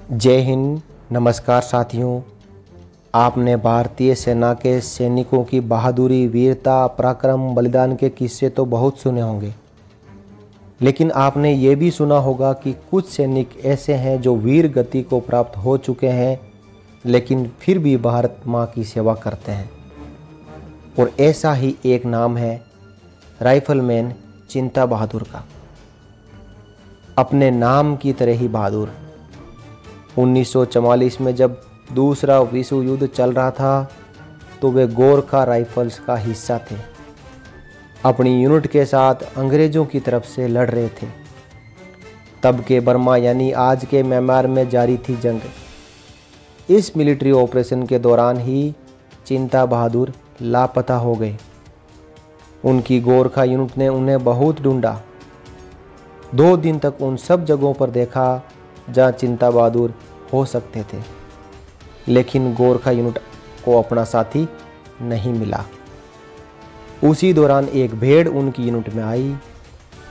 जय हिंद। नमस्कार साथियों, आपने भारतीय सेना के सैनिकों की बहादुरी, वीरता, पराक्रम, बलिदान के किस्से तो बहुत सुने होंगे, लेकिन आपने ये भी सुना होगा कि कुछ सैनिक ऐसे हैं जो वीर गति को प्राप्त हो चुके हैं लेकिन फिर भी भारत माँ की सेवा करते हैं। और ऐसा ही एक नाम है राइफलमैन चिंता बहादुर का। अपने नाम की तरह ही बहादुर। 1944 में जब दूसरा विश्व युद्ध चल रहा था तो वे गोरखा राइफल्स का हिस्सा थे। अपनी यूनिट के साथ अंग्रेज़ों की तरफ से लड़ रहे थे। तब के बर्मा यानी आज के म्यांमार में जारी थी जंग। इस मिलिट्री ऑपरेशन के दौरान ही चिंता बहादुर लापता हो गए। उनकी गोरखा यूनिट ने उन्हें बहुत ढूंढा। 2 दिन तक उन सब जगहों पर देखा जहां चिंता बहादुर हो सकते थे, लेकिन गोरखा यूनिट को अपना साथी नहीं मिला। उसी दौरान एक भेड़ उनकी यूनिट में आई।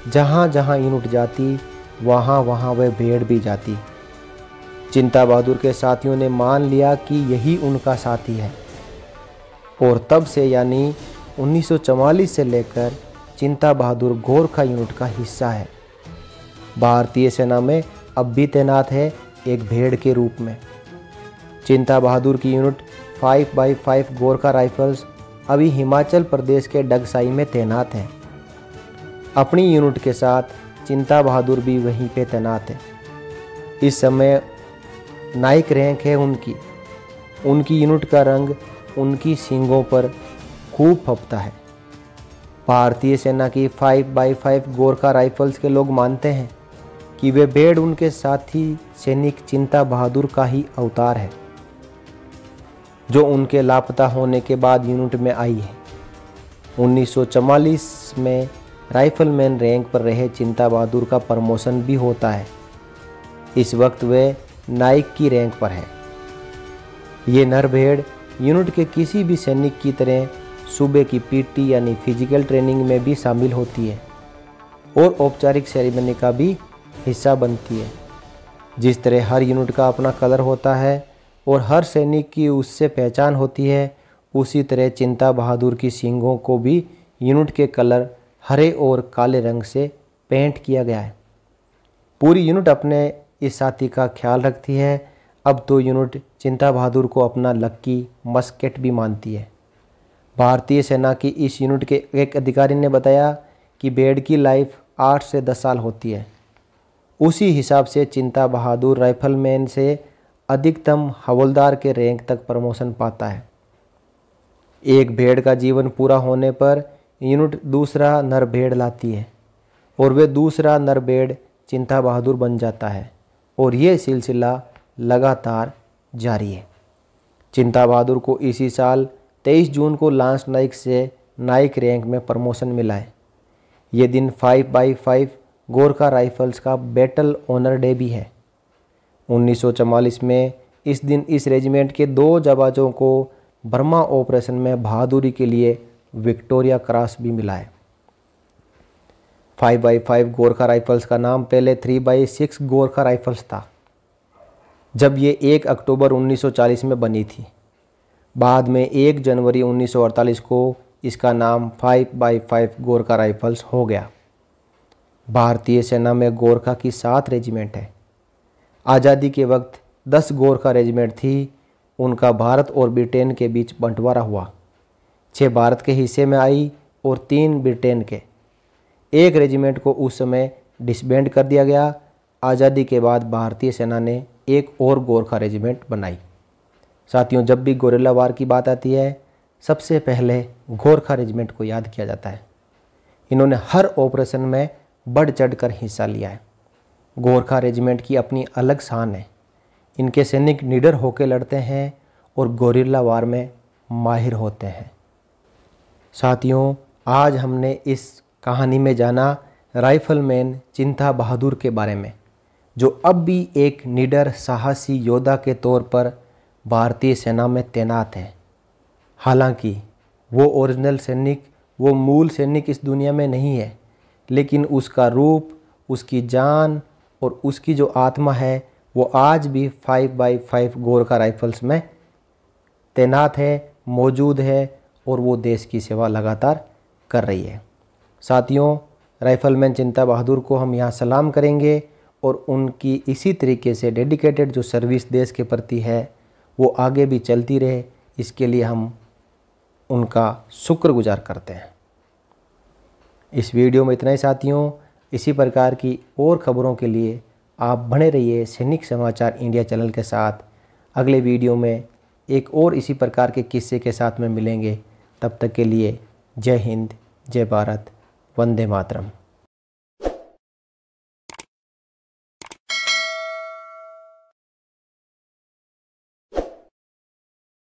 जहां जहां यूनिट जाती वहां वहां वह भेड़ भी जाती। चिंता बहादुर के साथियों ने मान लिया कि यही उनका साथी है और तब से यानी 1944 से लेकर चिंता बहादुर गोरखा यूनिट का हिस्सा है। भारतीय सेना में अब भी तैनात है एक भेड़ के रूप में। चिंता बहादुर की यूनिट 5x5 गोरखा राइफल्स अभी हिमाचल प्रदेश के डगसाई में तैनात है। अपनी यूनिट के साथ चिंता बहादुर भी वहीं पे तैनात है। इस समय नाइक रैंक है उनकी यूनिट का रंग उनकी सींगों पर खूब फपता है। भारतीय सेना की 5x5 गोरखा राइफल्स के लोग मानते हैं कि वे भेड़ उनके साथी सैनिक चिंता बहादुर का ही अवतार है, जो उनके लापता होने के बाद यूनिट में आई है। 1944 में राइफलमैन रैंक पर रहे चिंता बहादुर का प्रमोशन भी होता है। इस वक्त वे नाइक की रैंक पर है। ये नर भेड़ यूनिट के किसी भी सैनिक की तरह सूबे की पीटी यानी फिजिकल ट्रेनिंग में भी शामिल होती है और औपचारिक सेरेमनी का भी हिस्सा बनती है। जिस तरह हर यूनिट का अपना कलर होता है और हर सैनिक की उससे पहचान होती है, उसी तरह चिंता बहादुर की सींगों को भी यूनिट के कलर हरे और काले रंग से पेंट किया गया है। पूरी यूनिट अपने इस साथी का ख्याल रखती है। अब तो यूनिट चिंता बहादुर को अपना लक्की मस्केट भी मानती है। भारतीय सेना की इस यूनिट के एक अधिकारी ने बताया कि भेड़ की लाइफ 8 से 10 साल होती है। उसी हिसाब से चिंता बहादुर राइफलमैन से अधिकतम हवलदार के रैंक तक प्रमोशन पाता है। एक भेड़ का जीवन पूरा होने पर यूनिट दूसरा नर भेड़ लाती है और वे दूसरा नर भेड़ चिंता बहादुर बन जाता है और ये सिलसिला लगातार जारी है। चिंता बहादुर को इसी साल 23 जून को लांस नाइक से नाइक रैंक में प्रमोशन मिला है। ये दिन 5x5 गोरखा राइफल्स का बैटल ऑनर डे भी है। 1944 में इस दिन इस रेजिमेंट के 2 जाबाजों को बर्मा ऑपरेशन में बहादुरी के लिए विक्टोरिया क्रॉस भी मिला है। 5x5 गोरखा राइफल्स का नाम पहले 3x6 गोरखा राइफल्स था, जब ये 1 अक्टूबर 1940 में बनी थी। बाद में 1 जनवरी 1948 को इसका नाम 5x5 गोरखा राइफल्स हो गया। भारतीय सेना में गोरखा की 7 रेजिमेंट है। आज़ादी के वक्त 10 गोरखा रेजिमेंट थी। उनका भारत और ब्रिटेन के बीच बंटवारा हुआ। 6 भारत के हिस्से में आई और 3 ब्रिटेन के। 1 रेजिमेंट को उस समय डिसबैंड कर दिया गया। आज़ादी के बाद भारतीय सेना ने एक और गोरखा रेजिमेंट बनाई। साथियों, जब भी गोरिल्ला वार की बात आती है, सबसे पहले गोरखा रेजिमेंट को याद किया जाता है। इन्होंने हर ऑपरेशन में बढ़ चढ़कर हिस्सा लिया है। गोरखा रेजिमेंट की अपनी अलग शान है। इनके सैनिक निडर होकर लड़ते हैं और गोरिल्ला वार में माहिर होते हैं। साथियों, आज हमने इस कहानी में जाना राइफलमैन चिंता बहादुर के बारे में, जो अब भी एक निडर साहसी योद्धा के तौर पर भारतीय सेना में तैनात है। हालांकि वो ओरिजिनल सैनिक, वो मूल सैनिक इस दुनिया में नहीं है, लेकिन उसका रूप, उसकी जान और उसकी जो आत्मा है वो आज भी 5x5 गोरखा राइफल्स में तैनात है, मौजूद है और वो देश की सेवा लगातार कर रही है। साथियों, राइफलमैन चिंता बहादुर को हम यहाँ सलाम करेंगे और उनकी इसी तरीके से डेडिकेटेड जो सर्विस देश के प्रति है वो आगे भी चलती रहे, इसके लिए हम उनका शुक्रगुजार करते हैं। इस वीडियो में इतना ही साथियों। इसी प्रकार की और खबरों के लिए आप बने रहिए सैनिक समाचार इंडिया चैनल के साथ। अगले वीडियो में एक और इसी प्रकार के किस्से के साथ में मिलेंगे। तब तक के लिए जय हिंद, जय भारत, वंदे मातरम।